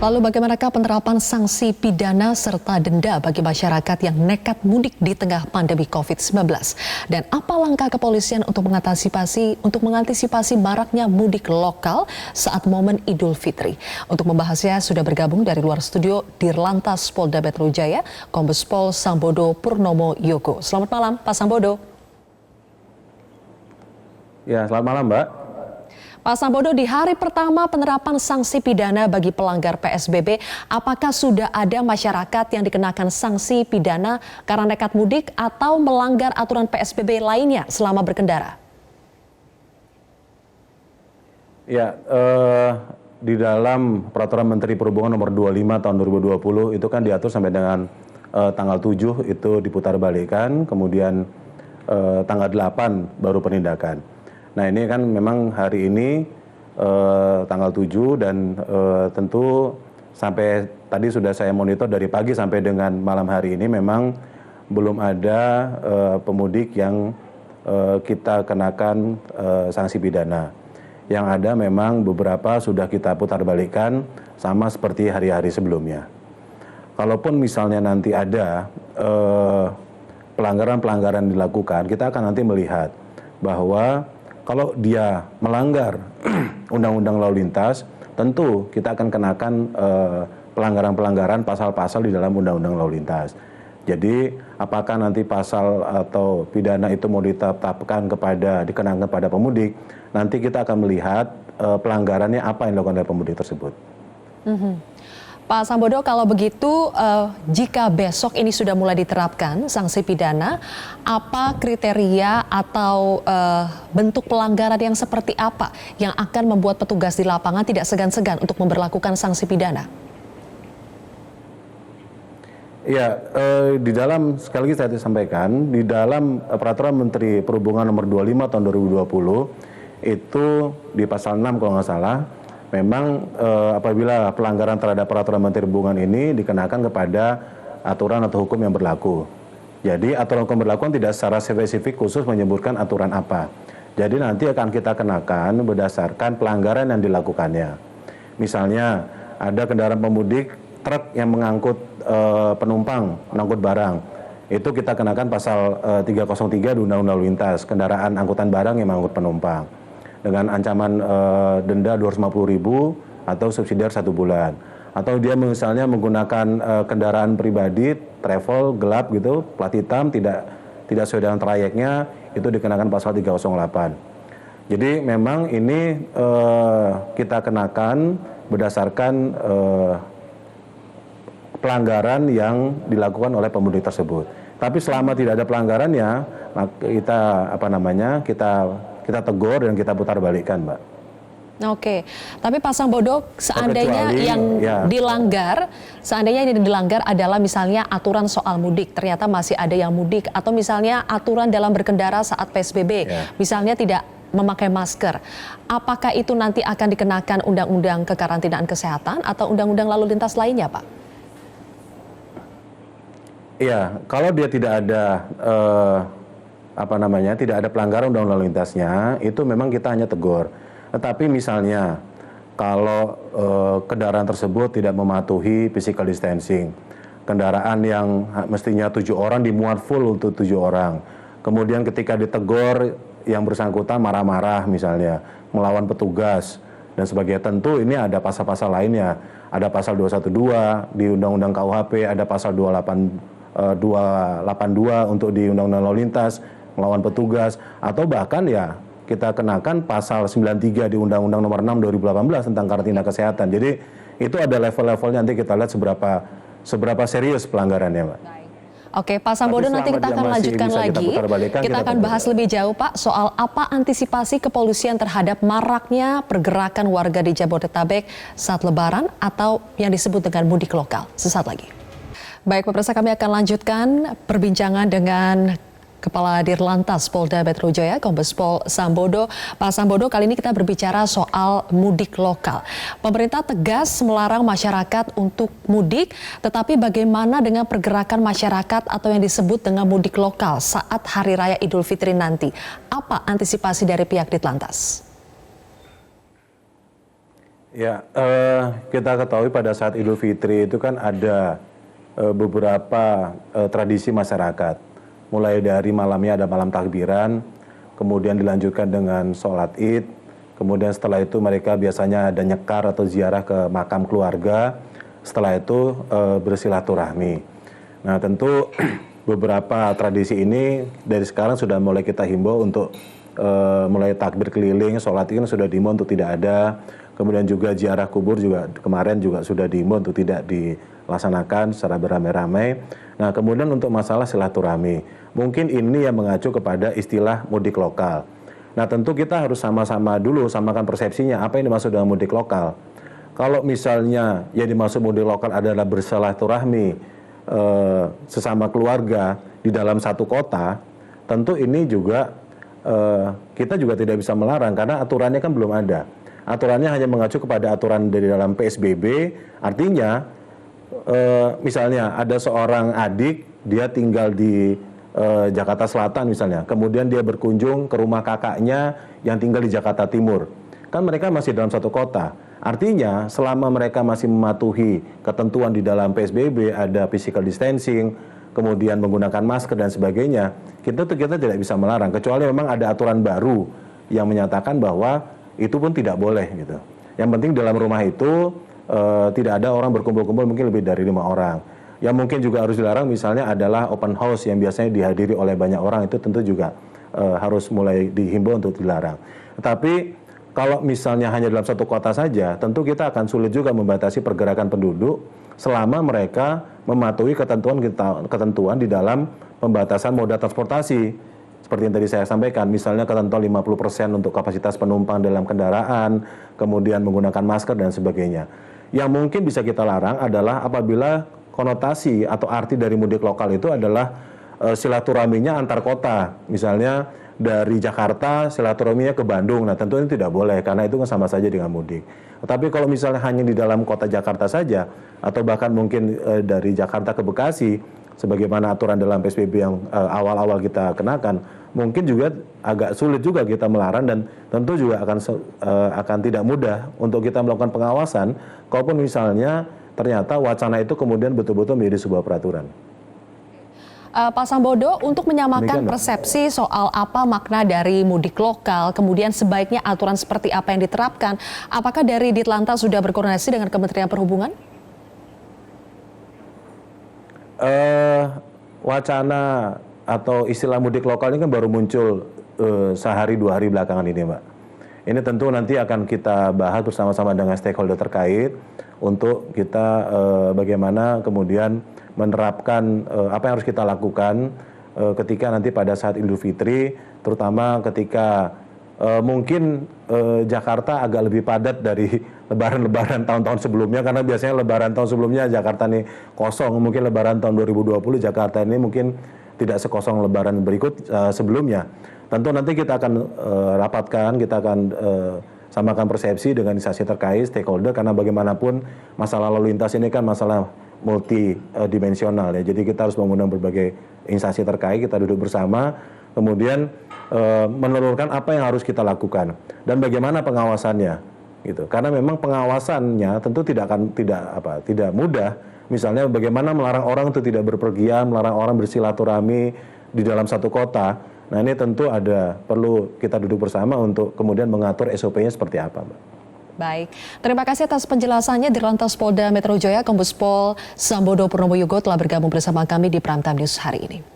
Lalu bagaimanakah penerapan sanksi pidana serta denda bagi masyarakat yang nekat mudik di tengah pandemi COVID-19? Dan apa langkah kepolisian untuk mengantisipasi maraknya mudik lokal saat momen Idul Fitri? Untuk membahasnya sudah bergabung dari luar studio Dirlantas Polda Metro Jaya, Kombes Pol Sambodo Purnomo Yogo. Selamat malam, Pak Sambodo. Ya, selamat malam, Mbak. Pak Sambodo, di hari pertama penerapan sanksi pidana bagi pelanggar PSBB, apakah sudah ada masyarakat yang dikenakan sanksi pidana karena nekat mudik atau melanggar aturan PSBB lainnya selama berkendara? Ya, di dalam Peraturan Menteri Perhubungan Nomor 25 Tahun 2020 itu kan diatur sampai dengan tanggal 7 itu diputarbalikkan, kemudian tanggal 8 baru penindakan. Nah ini kan memang hari ini tanggal 7 dan tentu sampai tadi sudah saya monitor dari pagi sampai dengan malam hari ini memang belum ada pemudik yang kita kenakan sanksi pidana. Yang ada memang beberapa sudah kita putarbalikkan sama seperti hari-hari sebelumnya. Kalaupun misalnya nanti ada pelanggaran-pelanggaran dilakukan, kita akan nanti melihat bahwa kalau dia melanggar undang-undang lalu lintas, tentu kita akan kenakan pelanggaran-pelanggaran pasal-pasal di dalam undang-undang lalu lintas. Jadi apakah nanti pasal atau pidana itu mau dikenakan kepada pemudik, nanti kita akan melihat pelanggarannya apa yang dilakukan oleh pemudik tersebut. Pak Sambodo, kalau begitu jika besok ini sudah mulai diterapkan sanksi pidana, apa kriteria atau bentuk pelanggaran yang seperti apa yang akan membuat petugas di lapangan tidak segan-segan untuk memberlakukan sanksi pidana? Ya, di dalam, sekali lagi saya sampaikan, di dalam Peraturan Menteri Perhubungan Nomor 25 Tahun 2020, itu di pasal 6 kalau nggak salah, memang apabila pelanggaran terhadap Peraturan Menteri Perhubungan ini dikenakan kepada aturan atau hukum yang berlaku. Jadi aturan hukum berlaku tidak secara spesifik khusus menyebutkan aturan apa. Jadi nanti akan kita kenakan berdasarkan pelanggaran yang dilakukannya. Misalnya ada kendaraan pemudik, truk yang mengangkut penumpang, mengangkut barang. Itu kita kenakan pasal 303 di Undang-Undang Lalu Lintas, kendaraan angkutan barang yang mengangkut penumpang. Dengan ancaman denda 250.000 atau subsidiar 1 bulan. Atau dia misalnya menggunakan kendaraan pribadi, travel, gelap gitu, plat hitam, tidak sesuai dengan trayeknya, itu dikenakan pasal 308. Jadi memang ini kita kenakan berdasarkan pelanggaran yang dilakukan oleh pemudik tersebut. Tapi selama tidak ada pelanggarannya, kita tegur dan kita putar balikkan, Mbak. Oke, tapi Pak Sambodo, seandainya seandainya yang dilanggar adalah misalnya aturan soal mudik, ternyata masih ada yang mudik, atau misalnya aturan dalam berkendara saat PSBB, misalnya tidak memakai masker, apakah itu nanti akan dikenakan undang-undang kekarantinaan kesehatan atau undang-undang lalu lintas lainnya, Pak? Iya, kalau dia tidak ada tidak ada pelanggaran undang-undang lalu lintasnya, itu memang kita hanya tegur. Tetapi misalnya kalau kendaraan tersebut tidak mematuhi physical distancing, kendaraan yang mestinya 7 orang dimuat full untuk 7 orang, kemudian ketika ditegur yang bersangkutan marah-marah misalnya, melawan petugas dan sebagainya, tentu ini ada pasal-pasal lainnya. Ada pasal 212 di Undang-Undang KUHP, ada pasal 282 untuk di Undang-Undang Lalu Lintas, melawan petugas, atau bahkan ya kita kenakan pasal 93 di Undang-Undang Nomor 6 2018 tentang karantina kesehatan. Jadi itu ada level-levelnya, nanti kita lihat seberapa serius pelanggarannya, Mbak. Oke, Pak Sambodo, nanti kita akan lanjutkan lagi. Kita akan bahas lebih jauh, Pak, soal apa antisipasi kepolisian terhadap maraknya pergerakan warga di Jabodetabek saat Lebaran atau yang disebut dengan mudik lokal. Sesaat lagi. Baik, pemirsa, kami akan lanjutkan perbincangan dengan Kepala Dirlantas Polda Metro Jaya, Kombes Pol Sambodo. Pak Sambodo, kali ini kita berbicara soal mudik lokal. Pemerintah tegas melarang masyarakat untuk mudik, tetapi bagaimana dengan pergerakan masyarakat atau yang disebut dengan mudik lokal saat Hari Raya Idul Fitri nanti? Apa antisipasi dari pihak Dirlantas? Ya, kita ketahui pada saat Idul Fitri itu kan ada beberapa tradisi masyarakat. Mulai dari malamnya ada malam takbiran, kemudian dilanjutkan dengan sholat id, kemudian setelah itu mereka biasanya ada nyekar atau ziarah ke makam keluarga, setelah itu bersilaturahmi. Nah tentu beberapa tradisi ini dari sekarang sudah mulai kita himbau untuk mulai takbir keliling, sholat id sudah diimbau untuk tidak ada. Kemudian juga ziarah kubur juga kemarin juga sudah diimbau untuk tidak dilaksanakan secara beramai-ramai. Nah kemudian untuk masalah silaturahmi, mungkin ini yang mengacu kepada istilah mudik lokal. Nah tentu kita harus sama-sama dulu samakan persepsinya apa yang dimaksud dengan mudik lokal. Kalau misalnya yang dimaksud mudik lokal adalah bersilaturahmi sesama keluarga di dalam satu kota, tentu ini juga kita juga tidak bisa melarang karena aturannya kan belum ada. Aturannya hanya mengacu kepada aturan dari dalam PSBB, artinya misalnya ada seorang adik, dia tinggal di Jakarta Selatan misalnya, kemudian dia berkunjung ke rumah kakaknya yang tinggal di Jakarta Timur. Kan mereka masih dalam satu kota. Artinya selama mereka masih mematuhi ketentuan di dalam PSBB, ada physical distancing, kemudian menggunakan masker dan sebagainya, kita tidak bisa melarang, kecuali memang ada aturan baru yang menyatakan bahwa itu pun tidak boleh gitu. Yang penting dalam rumah itu tidak ada orang berkumpul-kumpul mungkin lebih dari 5 orang. Yang mungkin juga harus dilarang misalnya adalah open house yang biasanya dihadiri oleh banyak orang, itu tentu juga harus mulai dihimbau untuk dilarang. Tetapi kalau misalnya hanya dalam satu kota saja, tentu kita akan sulit juga membatasi pergerakan penduduk selama mereka mematuhi ketentuan di dalam pembatasan moda transportasi. Seperti yang tadi saya sampaikan, misalnya ketentuan 50% untuk kapasitas penumpang dalam kendaraan, kemudian menggunakan masker dan sebagainya. Yang mungkin bisa kita larang adalah apabila konotasi atau arti dari mudik lokal itu adalah silaturahminya antar kota. Misalnya dari Jakarta silaturahminya ke Bandung, nah tentu ini tidak boleh karena itu sama saja dengan mudik. Tetapi kalau misalnya hanya di dalam kota Jakarta saja, atau bahkan mungkin dari Jakarta ke Bekasi, sebagaimana aturan dalam PSBB yang awal-awal kita kenakan, mungkin juga agak sulit juga kita melarang dan tentu juga akan tidak mudah untuk kita melakukan pengawasan kalaupun misalnya ternyata wacana itu kemudian betul-betul menjadi sebuah peraturan. Pak Sambodo, untuk menyamakan persepsi soal apa makna dari mudik lokal, kemudian sebaiknya aturan seperti apa yang diterapkan, apakah dari Ditlantas sudah berkoordinasi dengan Kementerian Perhubungan? Wacana atau istilah mudik lokal ini kan baru muncul sehari 2 hari belakangan ini, Mbak. Ini tentu nanti akan kita bahas bersama-sama dengan stakeholder terkait untuk kita bagaimana kemudian menerapkan apa yang harus kita lakukan ketika nanti pada saat Idul Fitri, terutama ketika mungkin Jakarta agak lebih padat dari lebaran-lebaran tahun-tahun sebelumnya, karena biasanya lebaran tahun sebelumnya Jakarta ini kosong, mungkin lebaran tahun 2020 Jakarta ini mungkin tidak sekosong lebaran berikut sebelumnya. Tentu nanti kita akan rapatkan, kita akan samakan persepsi dengan instansi terkait, stakeholder, karena bagaimanapun masalah lalu lintas ini kan masalah multidimensional ya. Jadi kita harus mengundang berbagai instansi terkait, kita duduk bersama, kemudian menelurkan apa yang harus kita lakukan dan bagaimana pengawasannya gitu. Karena memang pengawasannya tentu tidak mudah. Misalnya bagaimana melarang orang untuk tidak berpergian, melarang orang bersilaturahmi di dalam satu kota. Nah ini tentu perlu kita duduk bersama untuk kemudian mengatur SOP-nya seperti apa, Mbak. Baik, terima kasih atas penjelasannya. Dirlantas Polda Metro Jaya, Kombes Pol Sambodo Purnomo Yogo telah bergabung bersama kami di Prime Time News hari ini.